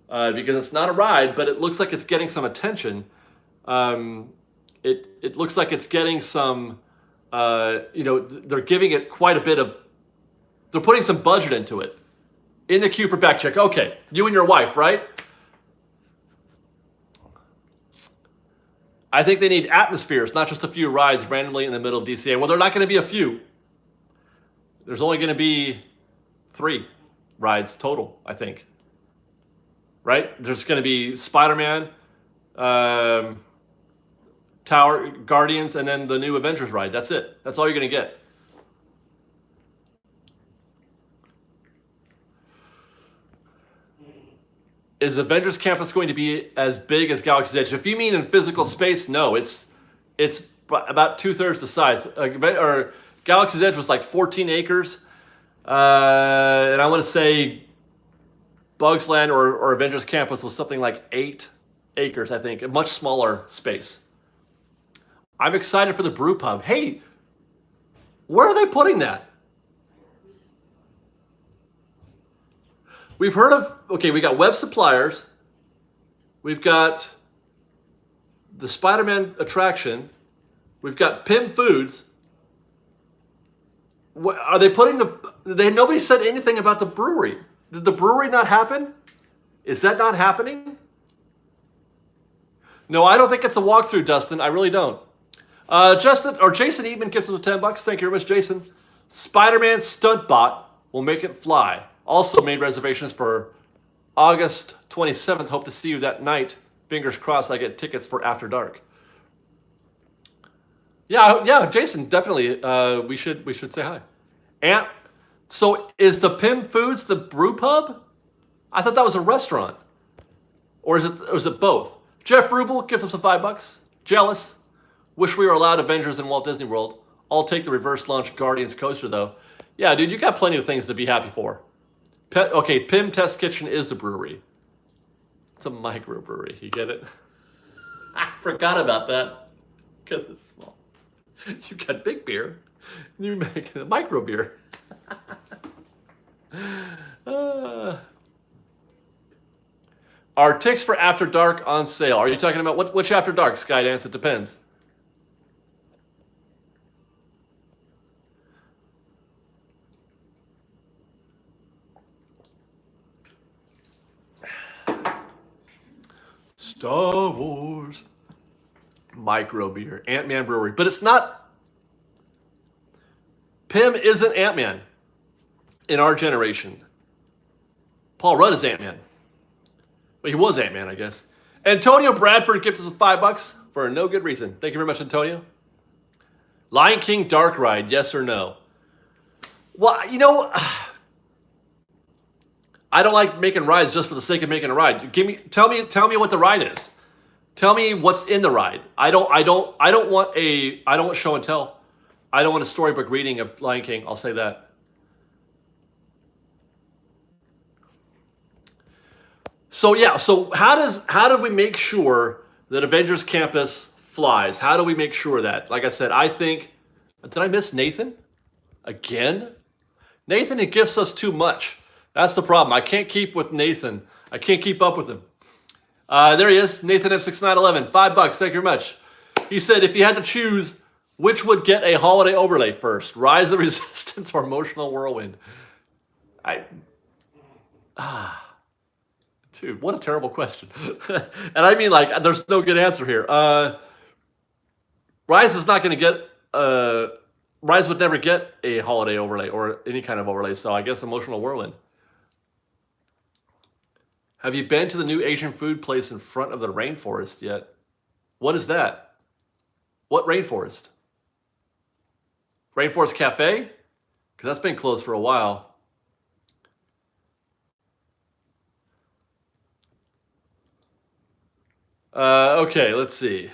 because it's not a ride, but it looks like it's getting some attention. It looks like it's getting some, they're giving it quite a bit of, they're putting some budget into it. In the queue for back check. Okay, you and your wife, right? I think they need atmospheres, not just a few rides randomly in the middle of DCA. Well, they're not going to be a few. There's only going to be 3 rides total, I think. Right? There's going to be Spider-Man, Tower, Guardians, and then the new Avengers ride. That's it. That's all you're going to get. Is Avengers Campus going to be as big as Galaxy's Edge? If you mean in physical space, no. It's about 2/3 the size. Or Galaxy's Edge was like 14 acres. And I want to say Bugs Land or Avengers Campus was something like 8 acres, I think. A much smaller space. I'm excited for the brew pub. Hey, where are they putting that? We've heard of, okay, we got Web Suppliers. We've got the Spider-Man attraction. We've got Pym Foods. What, are they putting nobody said anything about the brewery. Did the brewery not happen? Is that not happening? No, I don't think it's a walkthrough, Dustin. I really don't. Jason Eatman gives us $10. Thank you very much, Jason. Spider-Man Stunt Bot will make it fly. Also made reservations for August 27th. Hope to see you that night. Fingers crossed I get tickets for After Dark. Yeah, Jason, definitely. We should say hi. And so is the Pym Foods the brew pub? I thought that was a restaurant. Or is it both? Jeff Rubel gives us $5. Jealous. Wish we were allowed Avengers in Walt Disney World. I'll take the reverse launch Guardians coaster though. Yeah, dude, you got plenty of things to be happy for. Pym Test Kitchen is the brewery. It's a microbrewery. You get it? I forgot about that because it's small. You got big beer, and you're making a micro beer. Are ticks for After Dark on sale? Are you talking about which After Dark, Skydance? It depends. Star Wars. Micro beer. Ant-Man Brewery. But it's not. Pym isn't Ant-Man in our generation. Paul Rudd is Ant-Man. Well, he was Ant-Man, I guess. Antonio Bradford gives us $5 for no good reason. Thank you very much, Antonio. Lion King Dark Ride, yes or no? Well, I don't like making rides just for the sake of making a ride. Tell me what the ride is. Tell me what's in the ride. I don't want show and tell. I don't want a storybook reading of Lion King. I'll say that. So yeah, how do we make sure that Avengers Campus flies? How do we make sure that? Like I said, I think, did I miss Nathan? Again? Nathan, he gives us too much. That's the problem. I can't keep with Nathan. I can't keep up with him. There he is, Nathan F6911, $5. Thank you very much. He said, if you had to choose, which would get a holiday overlay first? Rise of the Resistance or Emotional Whirlwind? Dude, what a terrible question. And I mean, like, there's no good answer here. Rise is not going to get, Rise would never get a holiday overlay or any kind of overlay, so I guess Emotional Whirlwind. Have you been to the new Asian food place in front of the rainforest yet? What is that? What rainforest? Rainforest Cafe? Because that's been closed for a while. Okay, let's see.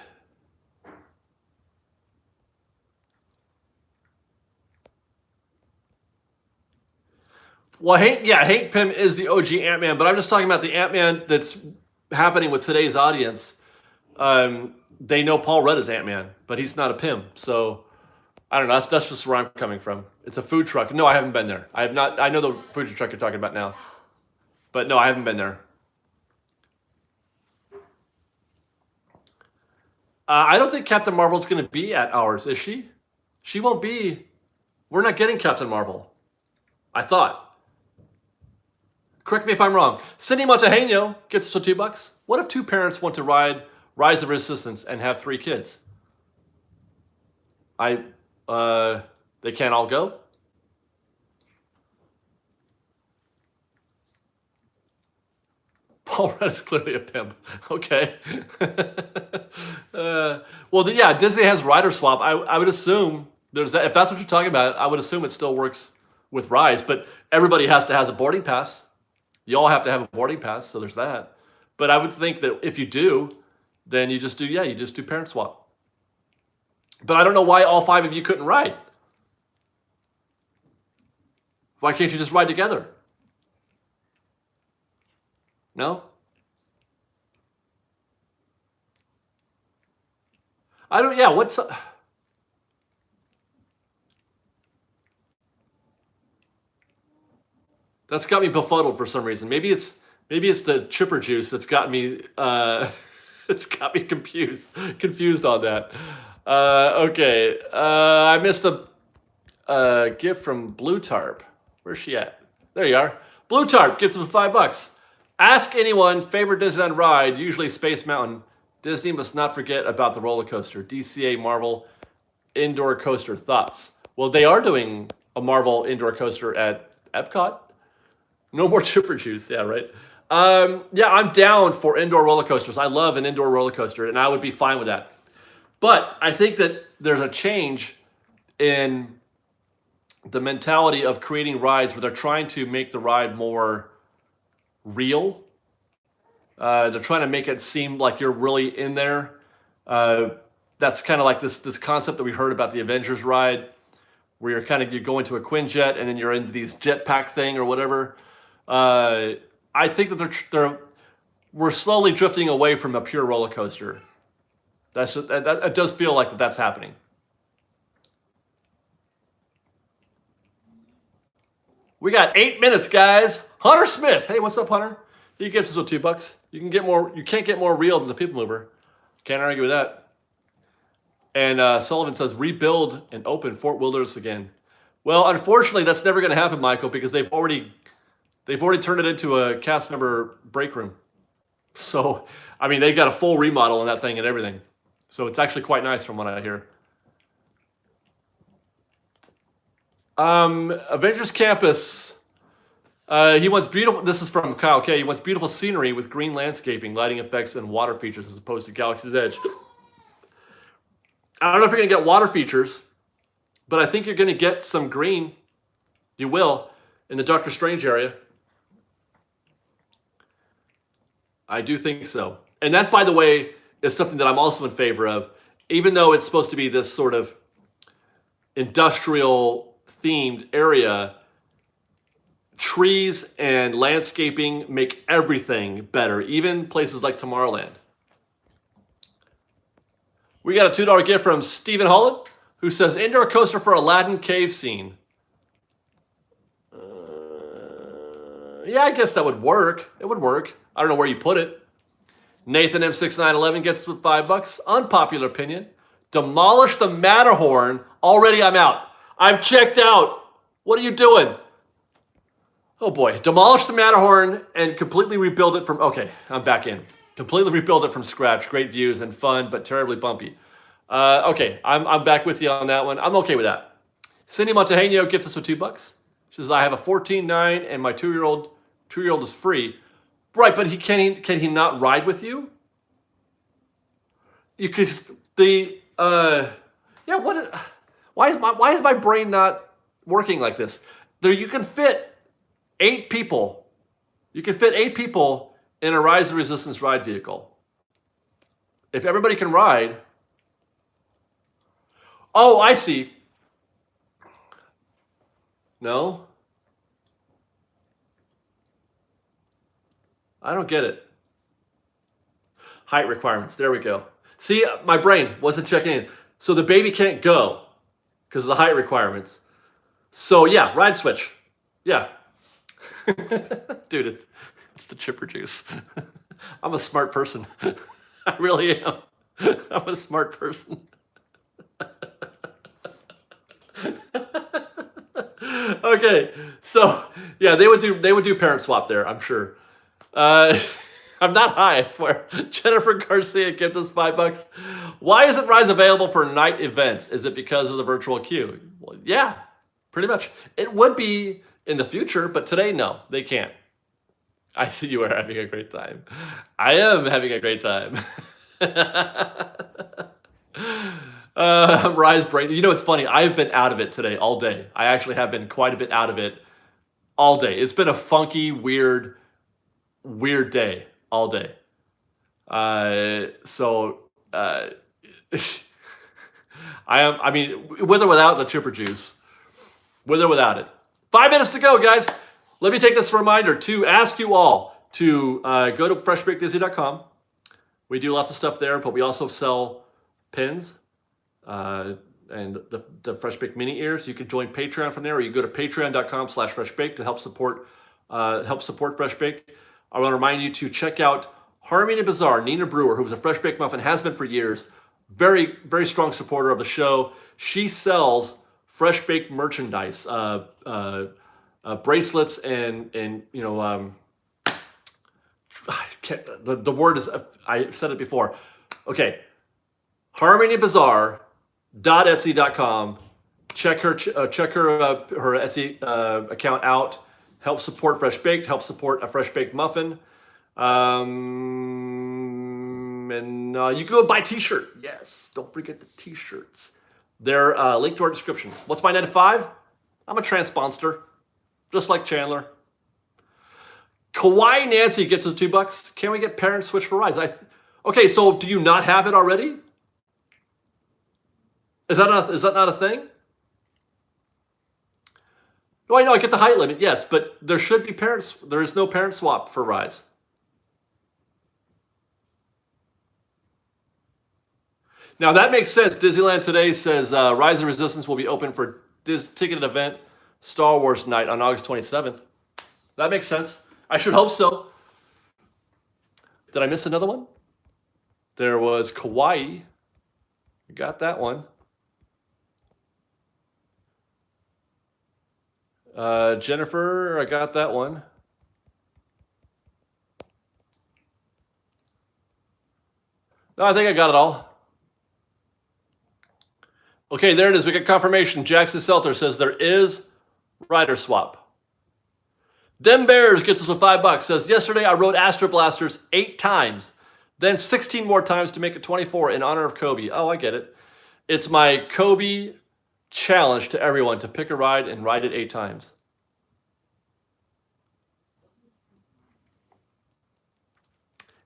Well, Hank Pym is the OG Ant-Man, but I'm just talking about the Ant-Man that's happening with today's audience. They know Paul Rudd is Ant-Man, but he's not a Pym. So I don't know. That's just where I'm coming from. It's a food truck. No, I haven't been there. I have not. I know the food truck you're talking about now, but no, I haven't been there. I don't think Captain Marvel's going to be at ours, is she? She won't be. We're not getting Captain Marvel. I thought. Correct me if I'm wrong. Cindy Montejano gets us for $2. What if two parents want to ride Rise of Resistance and have 3 kids? They can't all go? Paul Rudd is clearly a pimp. Okay. Well, yeah, Disney has rider swap. I would assume there's that. If that's what you're talking about, I would assume it still works with Rise. But everybody has to have a boarding pass. You all have to have a boarding pass, so there's that. But I would think that if you do, then you just do parent swap. But I don't know why all 5 of you couldn't ride. Why can't you just ride together? No? I don't, yeah, what's... That's got me befuddled for some reason. Maybe it's the chipper juice that's got me it's got me confused on that. Okay, I missed a gift from Blue Tarp. Where's she at? There you are. Blue Tarp gets them $5. Ask anyone favorite Disneyland ride, usually Space Mountain. Disney must not forget about the roller coaster. DCA Marvel indoor coaster thoughts. Well, they are doing a Marvel indoor coaster at Epcot. No more chipper juice. Yeah, right. Yeah, I'm down for indoor roller coasters. I love an indoor roller coaster, and I would be fine with that. But I think that there's a change in the mentality of creating rides where they're trying to make the ride more real. They're trying to make it seem like you're really in there. That's kind of like this concept that we heard about the Avengers ride, where you go into a Quinjet and then you're into these jetpack thing or whatever. I think that we're slowly drifting away from a pure roller coaster. It does feel like that's happening. We got 8 minutes, guys. Hunter Smith. Hey, what's up, Hunter? He gets us with $2. You can't get more real than the People Mover. Can't argue with that. And Sullivan says, rebuild and open Fort Wilderness again. Well, unfortunately, that's never going to happen, Michael, because they've already turned it into a cast member break room. So, I mean, they've got a full remodel on that thing and everything. So it's actually quite nice from what I hear. Avengers Campus. He wants beautiful. This is from Kyle K. He wants beautiful scenery with green landscaping, lighting effects, and water features as opposed to Galaxy's Edge. I don't know if you're going to get water features, but I think you're going to get some green. You will in the Doctor Strange area. I do think so. And that, by the way, is something that I'm also in favor of. Even though it's supposed to be this sort of industrial themed area, trees and landscaping make everything better, even places like Tomorrowland. We got a $2 gift from Stephen Holland, who says, indoor coaster for Aladdin cave scene. Yeah, I guess that would work. It would work. I don't know where you put it. Nathan M6911 gets with $5. Unpopular opinion. Demolish the Matterhorn. Already I'm out. I've checked out. What are you doing? Oh boy. Demolish the Matterhorn and completely rebuild it from... Okay, I'm back in. Completely rebuild it from scratch. Great views and fun, but terribly bumpy. Okay, I'm back with you on that one. I'm okay with that. Cindy Montejano gets us with $2. She says, I have a 14.9 and my two-year-old is free. Right, but can he not ride with you? You could why is my brain not working like this? There you can fit 8 people. You can fit 8 people in a Rise of Resistance ride vehicle. If everybody can ride. Oh, I see. No? I don't get it. Height requirements. There we go. See, my brain wasn't checking in. So the baby can't go. because of the height requirements. So yeah, ride switch. Yeah. Dude, it's the chipper juice. I'm a smart person. I really am. I'm a smart person. Okay, so yeah, they would do parent swap there, I'm sure. I'm not high, I swear. Jennifer Garcia gives us $5. Why isn't Rise available for night events? Is it because of the virtual queue? Well, yeah, pretty much. It would be in the future, but today, no, they can't. I see you are having a great time. I am having a great time. Rise brain. You know, it's funny. I've been out of it today all day. I actually have been quite a bit out of it all day. It's been a funky, weird day all day. I mean, with or without the chipper juice, with or without it. 5 minutes to go, guys. Let me take this reminder to ask you all to go to FreshBakedTV.com. We do lots of stuff there, but we also sell pins and the Fresh Baked mini ears. You can join Patreon from there, or you can go to patreon.com/freshbaked to help support Fresh Baked. I want to remind you to check out Harmony Bazaar. Nina Brewer, who was a Fresh Baked Muffin, has been for years. Very, very strong supporter of the show. She sells Fresh Baked merchandise, bracelets, and you know, the word is, I said it before. Okay, harmonybazaar.etsy.com. Check her Etsy account out. Help support Fresh Baked. Help support a Fresh Baked Muffin. And you can go buy a t-shirt. Yes, don't forget the t-shirts. They're linked to our description. What's my 9 to 5? I'm a transponster, just like Chandler. Kawaii Nancy gets us $2. Can we get parent switch for Rise? Okay, so do you not have it already? Is that not a thing? No, I know, I get the height limit, yes, but there should be parents. There is no parent swap for Rise. Now that makes sense. Disneyland Today says Rise of Resistance will be open for this ticketed event, Star Wars Night on August 27th. That makes sense. I should hope so. Did I miss another one? There was Kawaii. You got that one. Jennifer, I got that one. No, I think I got it all. Okay, there it is. We got confirmation. Jackson Selter says there is rider swap. Dem Bears gets us with $5. Says, yesterday I rode Astro Blasters 8 times, then 16 more times to make it 24 in honor of Kobe. Oh, I get it. It's my Kobe challenge to everyone to pick a ride and ride it 8 times.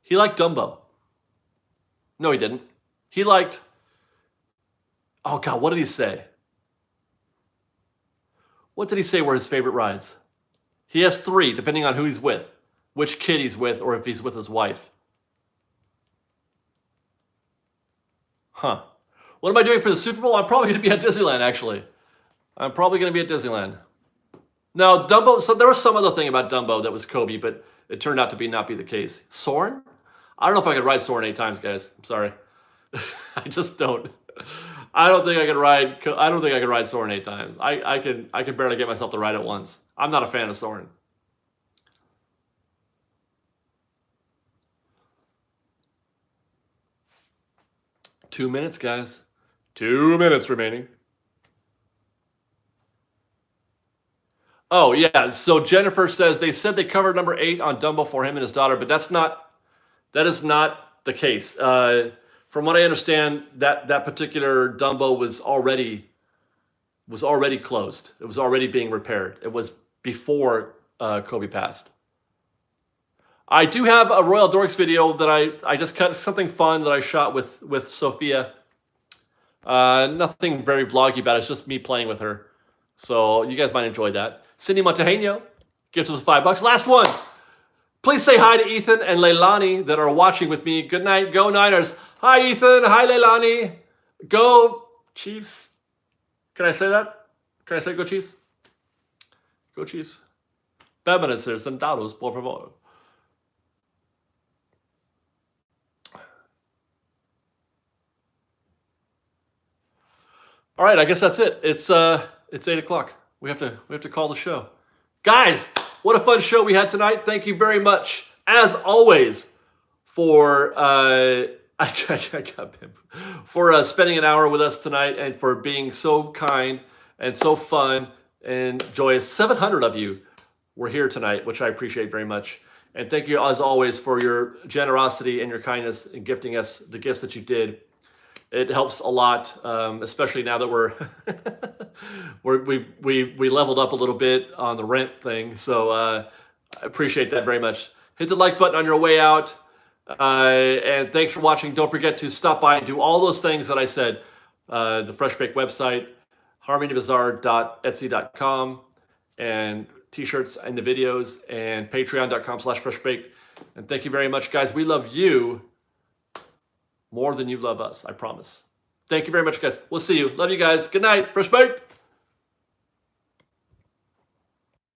He liked Dumbo. No, he didn't. He liked... Oh, God, what did he say? What did he say were his favorite rides? He has 3, depending on who he's with, which kid he's with, or if he's with his wife. Huh. What am I doing for the Super Bowl? I'm probably going to be at Disneyland, actually. I'm probably going to be at Disneyland. No, Dumbo, so there was some other thing about Dumbo that was Kobe, but it turned out to not be the case. Soren? I don't know if I could ride Soren 8 times, guys. I'm sorry. I just don't. I don't think I could ride Soren 8 times. I can barely get myself to ride it once. I'm not a fan of Soren. Two minutes, guys. 2 minutes remaining. Oh, yeah. So Jennifer says they said they covered number 8 on Dumbo for him and his daughter, but that is not the case. From what I understand, that particular Dumbo was already closed. It was already being repaired. It was before Kobe passed. I do have a Royal Dorks video that I just cut, something fun that I shot with Sophia. Nothing very vloggy about it. It's just me playing with her. So you guys might enjoy that. Cindy Montejo gives us $5. Last one. Please say hi to Ethan and Leilani that are watching with me. Good night. Go Niners. Hi, Ethan. Hi, Leilani. Go Chiefs. Can I say that? Can I say go Chiefs? Go Chiefs. Permanences sentados, por favor. All right, I guess that's it. It's 8 o'clock. We have to call the show. Guys, what a fun show we had tonight. Thank you very much, as always, for for spending an hour with us tonight and for being so kind and so fun and joyous. 700 of you were here tonight, which I appreciate very much. And thank you, as always, for your generosity and your kindness in gifting us the gifts that you did. It helps a lot, especially now that we leveled up a little bit on the rent thing. So I appreciate that very much. Hit the like button on your way out. And thanks for watching. Don't forget to stop by and do all those things that I said. The Fresh Bake website, harmonybazaar.etsy.com, and t-shirts and the videos, and patreon.com/freshbaked. And thank you very much, guys. We love you more than you love us, I promise. Thank you very much, guys. We'll see you. Love you guys. Good night. Fresh Baked.